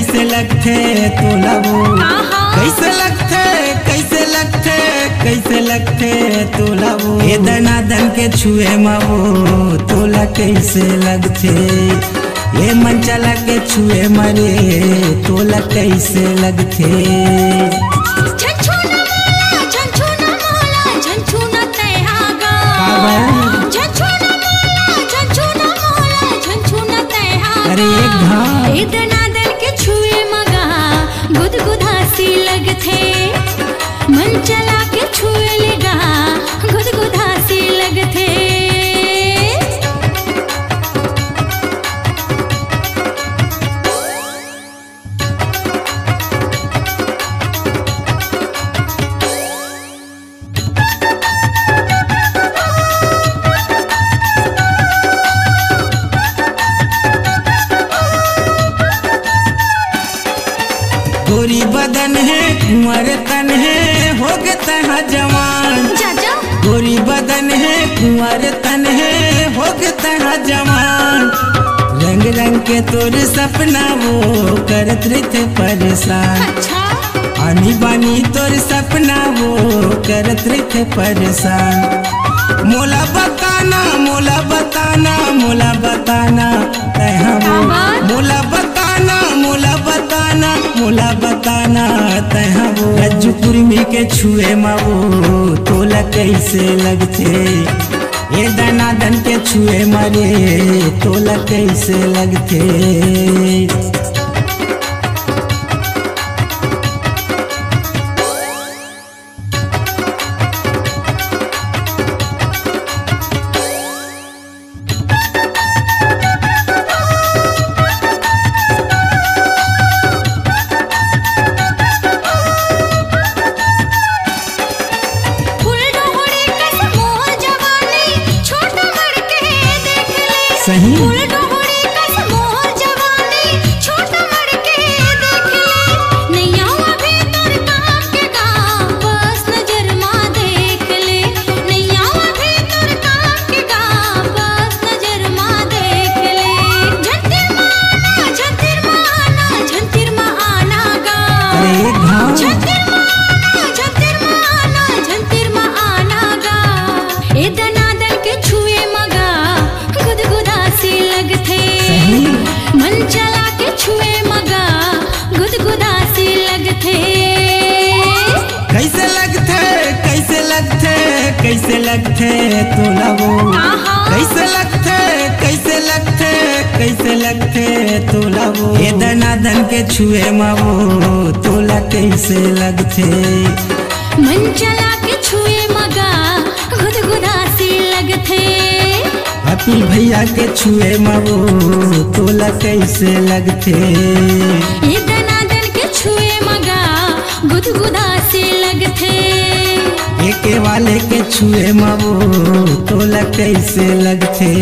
कैसे लगते तोला वो कैसे लगते कैसे लगते कैसे लगते तोला वो ये दनादन के छुए मावो तोला कैसे लगते ये मन चला के छुए मरे तोला कैसे लगते दनादन के छुए मगा गुदगुदासी लगथे मन चला के छुए लेगा गुदगुदासी लगथे गोरी बदन है कुंवर तन है हो गए तहा जवान गोरी बदन है कुंवर तन है हो गए तहा जवान रंग रंग के तोर सपना वो करत रहते परेशान आनी बानी तोर सपना वो करत रहते परेशान मोला बताना मोला बताना मोला बताना मोला बताना मोला बताना मोला बताना तहा वो रज्जू कुर्मी के छुए मावो तोला कैसे लगते ये दनादन के छुए मरे तोला कैसे लगते सही मन चला के छुए मगा गुदगुदासी लगथे कैसे लगते कैसे लगते कैसे लगते तोला वो कैसे लगते कैसे लगते कैसे लगते तोला वो ये दनादन के छुए मावो तोला कैसे लगते मन चला के छुए मगा गुदगुदासी लगथे अतुल भैया के छुए मावो तोला कैसे लगते ये दनादन के छुए मगा गुदगुदासी लगथे एके वाले के छुए मावो तोला कैसे लगते